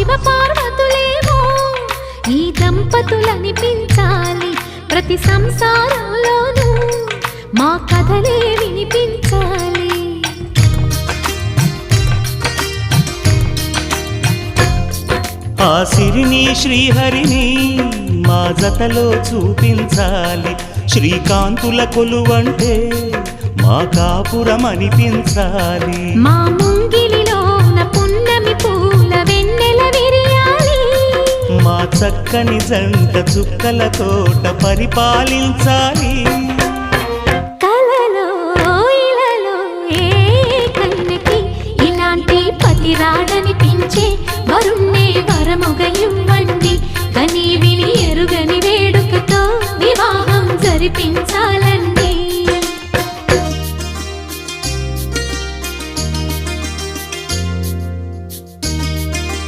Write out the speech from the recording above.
శివ పార్వతులేమో ఈ దంపతులనిపించాలి ప్రతి సంసారంలోనూ మా కథలే వినిపించాలి ఆ సిరిని శ్రీహరిని మా జతలో చూపించాలి శ్రీకాంతుల కొలువంటే మా కాపురం అనిపించాలి మా ముంగిలిలోన పున్నమి పూల వెన్నెల విరియాలి మా చక్కని జంట చుక్కల తోట పరిపాలించాలి కలలో ఇలలో ఏ కన్నెకి ఇలాంటి పతి రాడనిపించే వరుణ్ణే వరముగయు